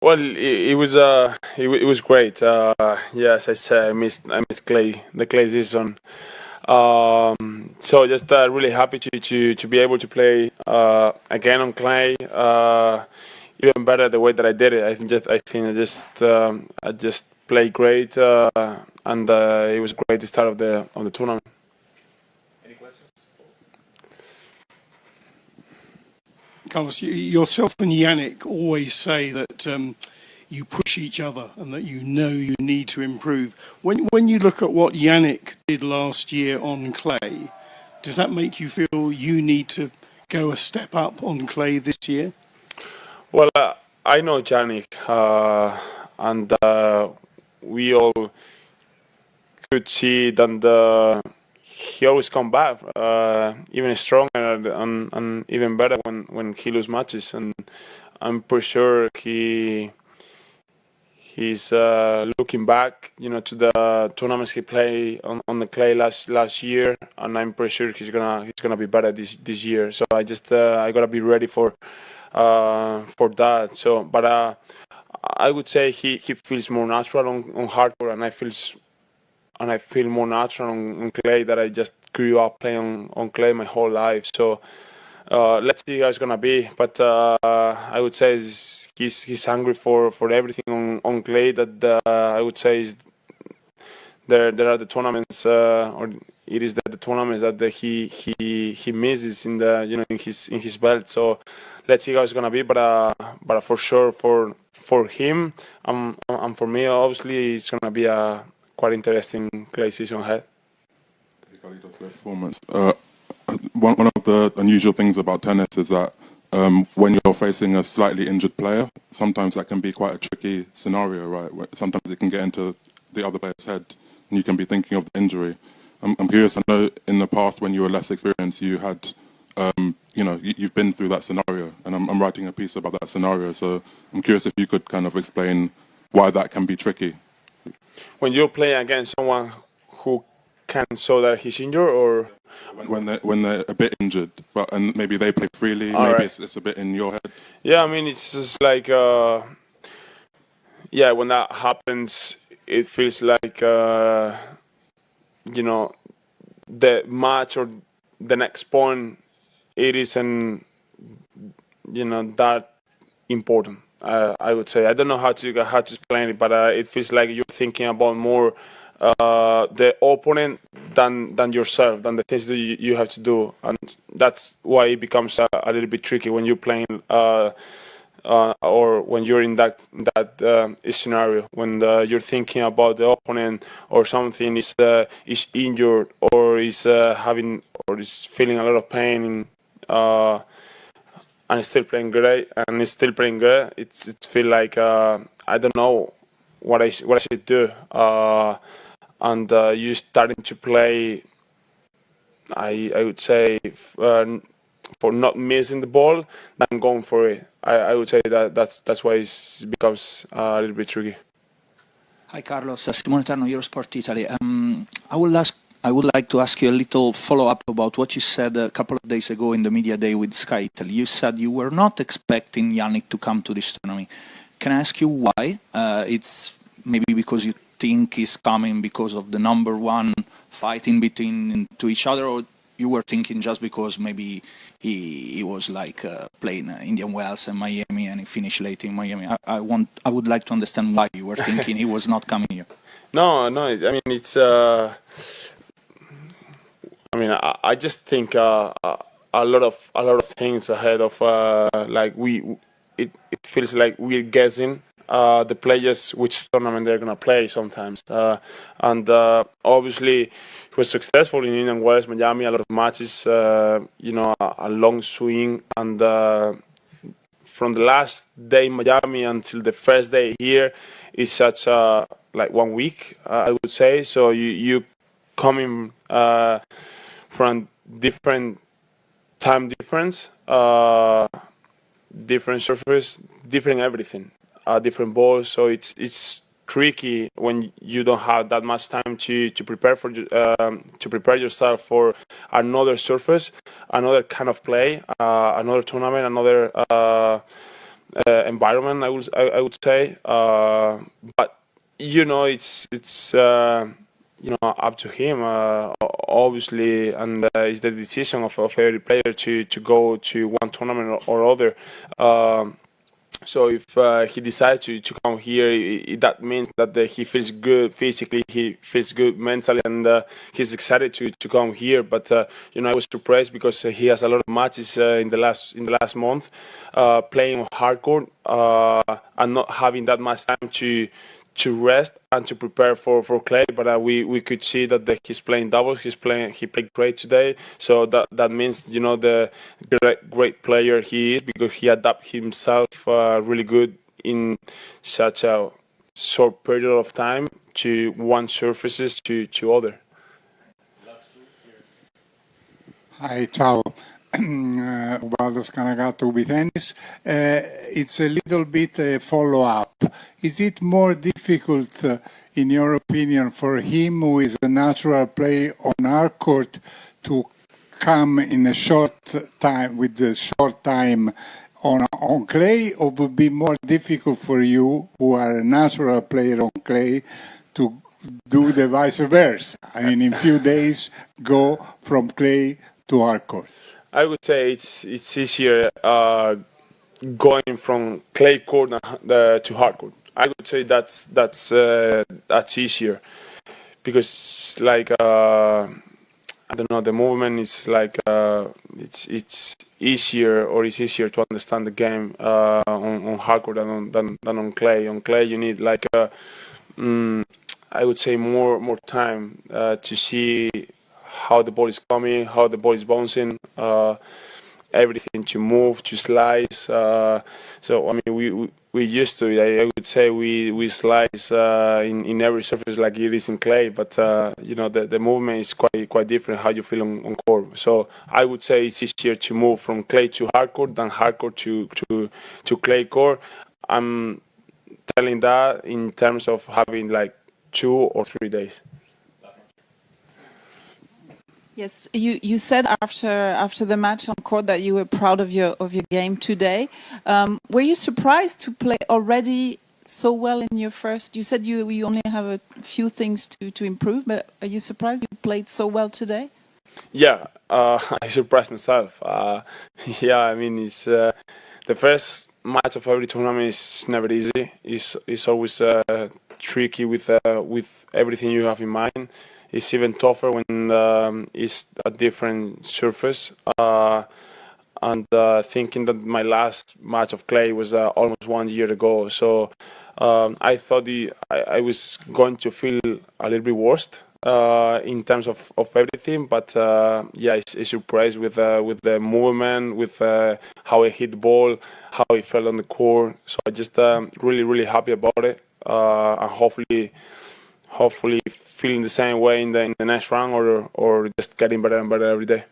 Well, it was great. Yes, I said I missed clay the clay season. So just really happy to be able to play again on clay. Even better the way that I did it. I just played great, and it was great the start of the tournament. Carlos, yourself and Yannick always say that you push each other and that you know you need to improve. When you look at what Yannick did last year on clay, does that make you feel you need to go a step up on clay this year? Well, I know Janik, and we all could see that he always come back even stronger and even better when he lose matches, and I'm pretty sure he's looking back, to the tournaments he played on the clay last year, and I'm pretty sure he's gonna be better this year. So I gotta be ready for that. So, but I would say he feels more natural on hardcore, and I feel more natural on clay, that I just grew up playing on clay my whole life. So let's see how it's gonna be. But I would say he's hungry for everything on clay. That I would say is there are the tournaments, or it is the tournaments that he misses in the in his belt. So let's see how it's gonna be. But for sure for him and for me, obviously it's gonna be a quite interesting clay season ahead. Carlitos, great performance. One of the unusual things about tennis is that when you're facing a slightly injured player, sometimes that can be quite a tricky scenario, right? Sometimes it can get into the other player's head, and you can be thinking of the injury. I'm curious. I know in the past when you were less experienced, you had, you've been through that scenario, and I'm writing a piece about that scenario. So I'm curious if you could kind of explain why that can be tricky. When you play against someone who can show that he's injured, or when they're a bit injured, and maybe they play freely, all maybe right. it's a bit in your head. Yeah, I mean, it's just like yeah, when that happens, it feels like the match or the next point, it isn't that important. I would say, I don't know how to explain it, but it feels like you're thinking about more the opponent than yourself, than the things that you have to do, and that's why it becomes a little bit tricky when you're playing or when you're in that scenario, when you're thinking about the opponent, or something is injured, or is having, or is feeling a lot of pain, and still playing great, and is still playing good. It feel like I don't know what I should do, and you starting to play. I would say for not missing the ball than going for it. I would say that's why it becomes a little bit tricky. Hi Carlos, Simone Terno, Eurosport Italy. I would like to ask you a little follow-up about what you said a couple of days ago in the media day with Sky Italy. You said you were not expecting Yannick to come to this tournament. Can I ask you why? It's maybe because you think he's coming because of the number one fighting between to each other, or you were thinking just because maybe he was like playing Indian Wells and Miami, and he finished late in Miami. I would like to understand why you were thinking he was not coming here. No. I mean, it's. I mean, I just think a lot of things ahead of like it feels like we're guessing the players which tournament they're gonna play sometimes, and obviously he was successful in Indian Wells, Miami, a lot of matches, a long swing, and from the last day in Miami until the first day here is such like 1 week, I would say. So you coming from different time difference, different surface, different everything, different balls. So it's tricky when you don't have that much time to prepare to prepare yourself for another surface, another kind of play, another tournament, another environment. I would say, but it's up to him, obviously, and it's the decision of every player to go to one tournament or other. So if he decides to come here, that means that he feels good physically, he feels good mentally, and he's excited to come here. But I was surprised because he has a lot of matches in the last month, playing hardcore and not having that much time to rest and to prepare for clay, but we could see that he's playing doubles. He played great today, so that means the great player he is, because he adapted himself really good in such a short period of time to one surfaces to other. Hi, ciao. Ubaldo Scanagato, UBI Tennis. It's a little bit a follow-up. Is it more difficult, in your opinion, for him, who is a natural player on our court, to come in a short time, with a short time on clay, or would be more difficult for you, who are a natural player on clay, to do the vice versa? I mean, in few days, go from clay to our court. I would say it's easier going from clay court to hard court. I would say that's easier, because I don't know, the movement is it's easier, or it's easier to understand the game on hard court than on clay. On clay you need I would say more time to see how the ball is coming, how the ball is bouncing, everything, to move, to slice. So I mean, we used to. I would say we slice in every surface like it is in clay, but the movement is quite different how you feel on court. So I would say it's easier to move from clay to hardcourt than hardcourt to clay court. I'm telling that in terms of having 2 or 3 days. Yes, you said after the match on court that you were proud of your game today. Were you surprised to play already so well in your first? You said you only have a few things to improve, but are you surprised you played so well today? Yeah, I surprised myself. Yeah, I mean, it's the first match of every tournament is never easy. It's always tricky with everything you have in mind. It's even tougher when it's a different surface. And thinking that my last match of clay was almost 1 year ago, so I thought I was going to feel a little bit worse in terms of everything. But yeah, it's surprised with the movement, with how I hit the ball, how I felt on the court. So I just really happy about it, and hopefully feeling the same way in the next round, or just getting better and better every day.